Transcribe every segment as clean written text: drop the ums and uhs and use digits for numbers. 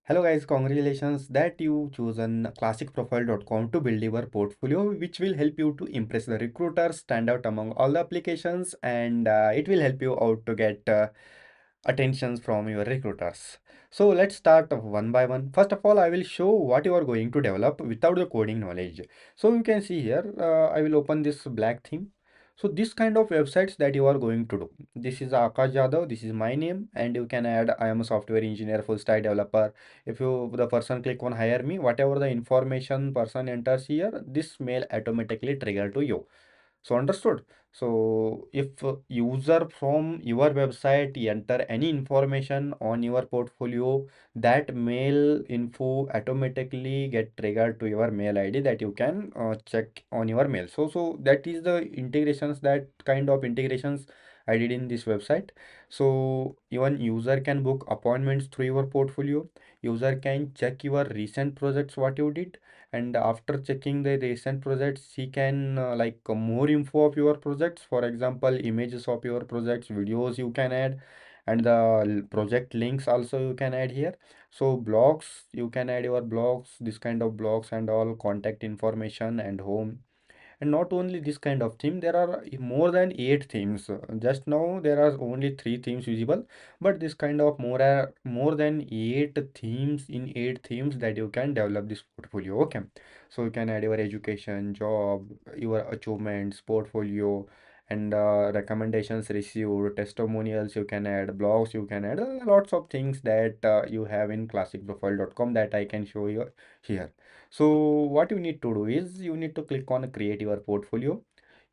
Hello guys, congratulations that you chosen classicprofile.com to build your portfolio, which will help you to impress the recruiters, stand out among all the applications, and it will help you out to get attentions from your recruiters. So let's start one by one. First of all, I will show what you are going to develop without the coding knowledge. So you can see here, I will open this black theme. So this kind of websites that you are going to do. This is Akash Jadhav, this is my name, and you can add I am a software engineer, full stack developer. If you the person click on hire me, whatever the information person enters here, this mail automatically trigger to you. So understood. So if user from your website enter any information on your portfolio, that mail info automatically get triggered to your mail ID that you can check on your mail. So that is the integrations, that kind of integrations I did in this website. So even user can book appointments through your portfolio. User can check your recent projects what you did, and after checking the recent projects he can more info of your projects, for example images of your projects, videos you can add, and the project links also you can add here. So blogs, you can add your blogs, this kind of blogs and all, contact information and home. And not only this kind of theme, there are more than 8 themes. Just now there are only 3 themes visible, but this kind of more than 8 themes, in 8 themes that you can develop this portfolio. Okay, so you can add your education, job, your achievements, portfolio, and recommendations received, testimonials you can add, blogs you can add, lots of things that you have in classicprofile.com that I can show you here. So what you need to do is you need to click on create your portfolio.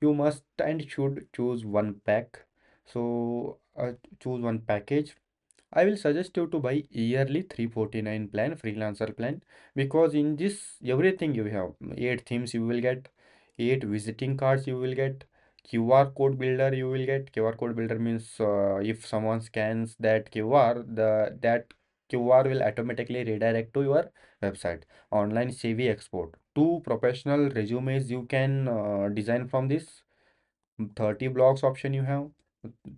You must and should choose one pack. So choose one package. I will suggest you to buy yearly 349 plan, freelancer plan, because in this everything you have 8 themes you will get, 8 visiting cards you will get, QR code builder you will get. QR code builder means if someone scans that QR, that QR will automatically redirect to your website. Online CV export. 2 professional resumes you can design from this. 30 blocks option you have,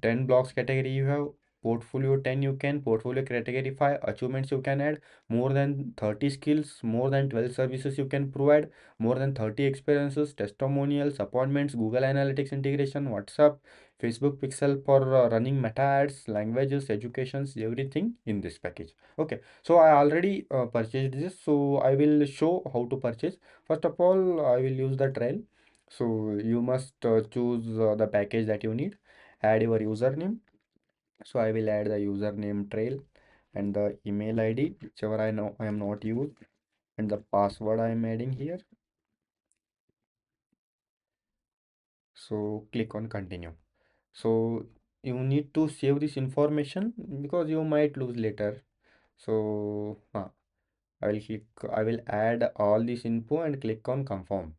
10 blocks category you have, portfolio 10 you can, portfolio category 5, achievements you can add, more than 30 skills, more than 12 services you can provide, more than 30 experiences, testimonials, appointments, Google Analytics integration, WhatsApp, Facebook Pixel for running meta ads, languages, educations, everything in this package. Okay, so I already purchased this, so I will show how to purchase. First of all, I will use the trail. So you must choose the package that you need. Add your username. So I will add the username trail and the email ID, whichever I know I am not used, and the password I am adding here. So click on continue. So you need to save this information because you might lose later. So I will click, I will add all this info and click on confirm.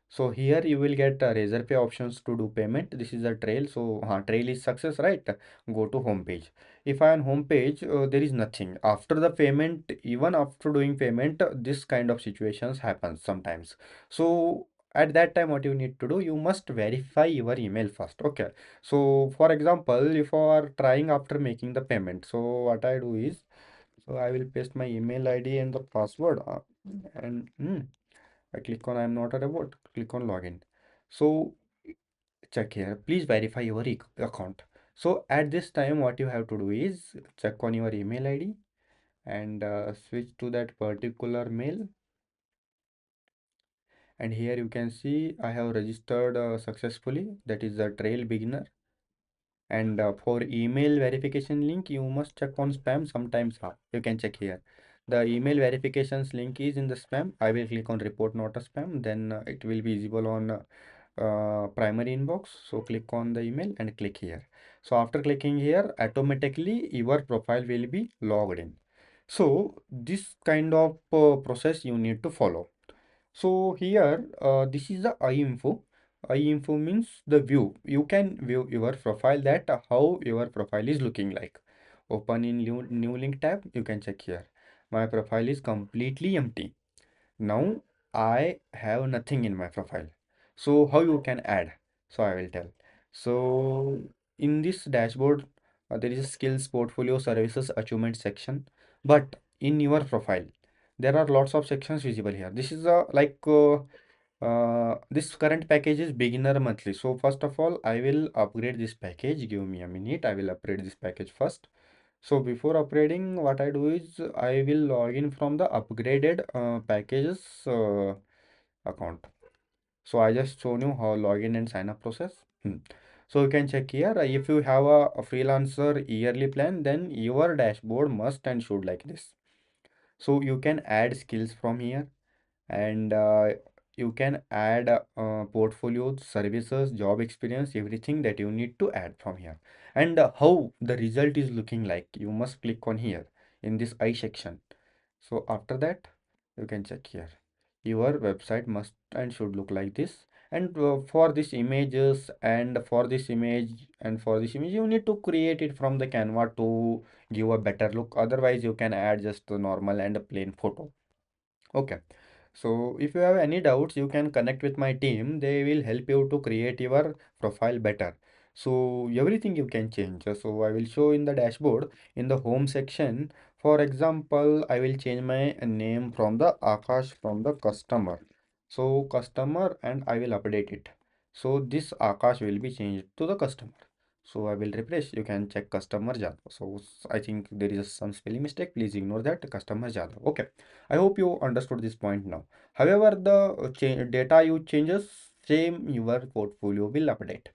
So here you will get razor pay options to do payment. This is a trail. So trail is success, right? Go to home page. If I am home page, there is nothing. After the payment, even after doing payment, this kind of situations happens sometimes. So at that time, what you need to do, you must verify your email first. Okay. So for example, if you are trying after making the payment, so what I do is, so I will paste my email ID and the password, and I click on I'm not a robot, click on login. So check here, please verify your account. So at this time, what you have to do is check on your email ID and switch to that particular mail. And here you can see I have registered successfully. That is the trail beginner. And for email verification link, you must check on spam. Sometimes you can check here. The email verifications link is in the spam. I will click on report not a spam. Then it will be visible on primary inbox. So click on the email and click here. So after clicking here, automatically your profile will be logged in. So this kind of process you need to follow. So here, this is the iInfo. iInfo means the view. You can view your profile, that how your profile is looking like. Open in new link tab. You can check here. My profile is completely empty. Now I have nothing in my profile. So how you can add? So I will tell. So in this dashboard, there is a skills, portfolio, services, achievement section. But in your profile, there are lots of sections visible here. This is a this current package is beginner monthly. So first of all, I will upgrade this package. Give me a minute. I will upgrade this package first. So before upgrading, what I do is I will log in from the upgraded packages account. So I just shown you how login and sign up process. So you can check here. If you have a freelancer yearly plan, then your dashboard must and should like this. So you can add skills from here, and you can add portfolios, services, job experience, everything that you need to add from here. And how the result is looking like, you must click on here in this I section. So after that, you can check here. Your website must and should look like this. And for this images and for this image and for this image, you need to create it from the Canva to give a better look. Otherwise, you can add just the normal and a plain photo. Okay. So if you have any doubts, you can connect with my team. They will help you to create your profile better. So everything you can change. So I will show in the dashboard in the home section. For example, I will change my name from the Akash from the customer. So customer, and I will update it. So this Akash will be changed to the customer. So I will refresh. You can check customer Jadhav. So I think there is some spelling mistake. Please ignore that. Customer Jadhav. Okay. I hope you understood this point now. However, the data you changes, same your portfolio will update.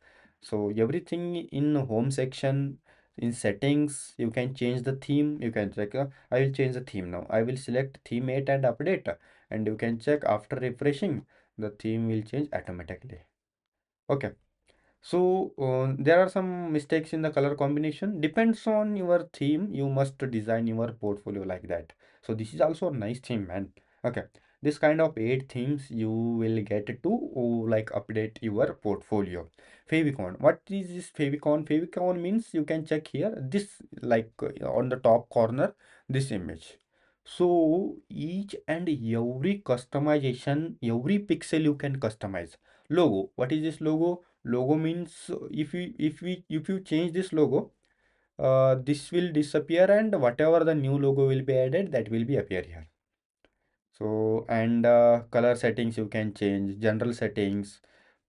So everything in home section, in settings, you can change the theme. You can check. I will change the theme now. I will select theme 8 and update. And you can check after refreshing, the theme will change automatically. Okay. So there are some mistakes in the color combination. Depends on your theme. You must design your portfolio like that. So this is also a nice theme, man. Okay, this kind of 8 themes you will get to like update your portfolio. Favicon. What is this favicon? Favicon means you can check here. This like on the top corner, this image. So each and every customization, every pixel you can customize. Logo. What is this logo? Logo means if you change this logo, this will disappear, and whatever the new logo will be added, that will be appear here. So and color settings you can change, general settings,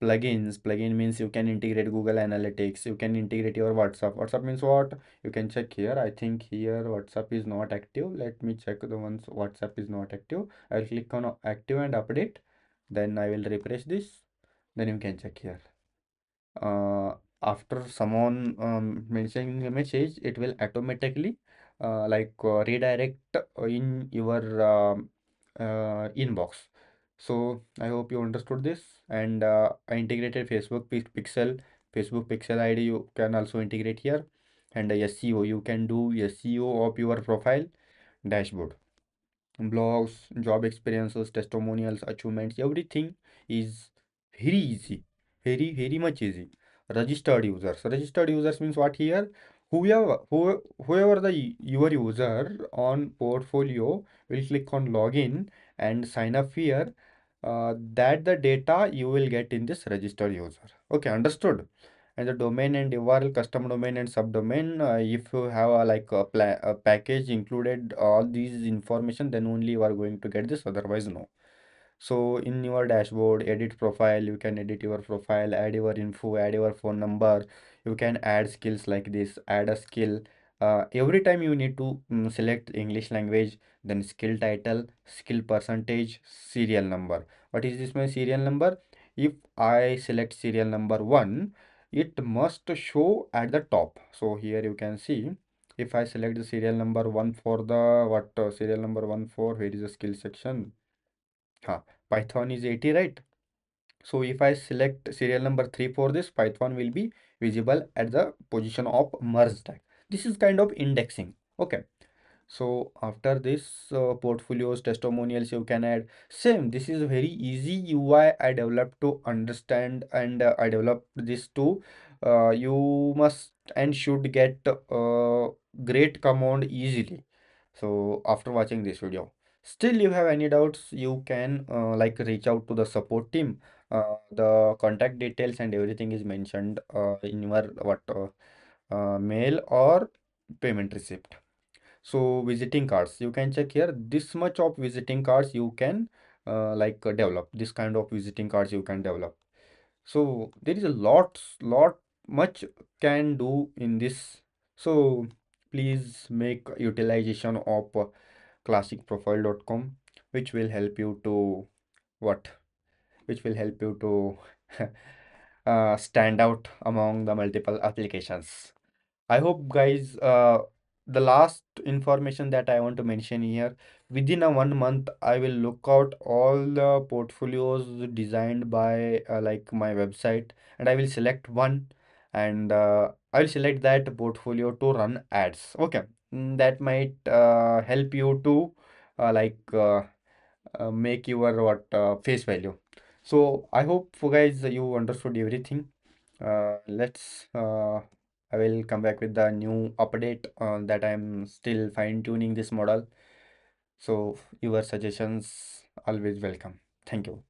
plugins. Plugin means you can integrate Google Analytics, you can integrate your WhatsApp. WhatsApp means what? You can check here. I think here WhatsApp is not active. Let me check the ones WhatsApp is not active. I'll click on active and update. Then I will refresh this. Then you can check here. uh, After someone mentioning a message, it will automatically redirect in your inbox. So I hope you understood this. And I integrated Facebook pixel ID you can also integrate here. And SEO, you can do SEO of your profile dashboard. Blogs, job experiences, testimonials, achievements, everything is very easy, very much easy. Registered users. Registered users means what here? Whoever your user on portfolio will click on login and sign up here. That the data you will get in this registered user. Okay, understood. And the domain and URL, custom domain and subdomain, if you have a package included all these information, then only you are going to get this, otherwise no. So in your dashboard, edit profile, you can edit your profile, add your info, add your phone number. You can add skills like this, add a skill. Every time you need to select English language, then skill title, skill percentage, serial number. What is this my serial number? If I select serial number 1, it must show at the top. So here you can see, if I select the serial number 1 for the serial number 1 for, where is the skill section? Python is 80, right? So if I select serial number 3 for this, Python will be visible at the position of merge tag. This is kind of indexing. Okay. So after this portfolios, testimonials you can add. Same, this is very easy UI I developed to understand, and I developed this too. You must and should get great command easily. So after watching this video, still you have any doubts, you can reach out to the support team. The contact details and everything is mentioned in your mail or payment receipt. So visiting cards, you can check here, this much of visiting cards you can develop, this kind of visiting cards you can develop. So there is a lot much can do in this. So please make utilization of classicprofile.com, which will help you to what? Which will help you to stand out among the multiple applications. I hope guys, the last information that I want to mention here, within a 1 month, I will look out all the portfolios designed by my website, and I will select one, and I will select that portfolio to run ads. Okay. That might help you to make your face value. So I hope guys you understood everything. Let's I will come back with the new update that I'm still fine tuning this model. So your suggestions always welcome. Thank you.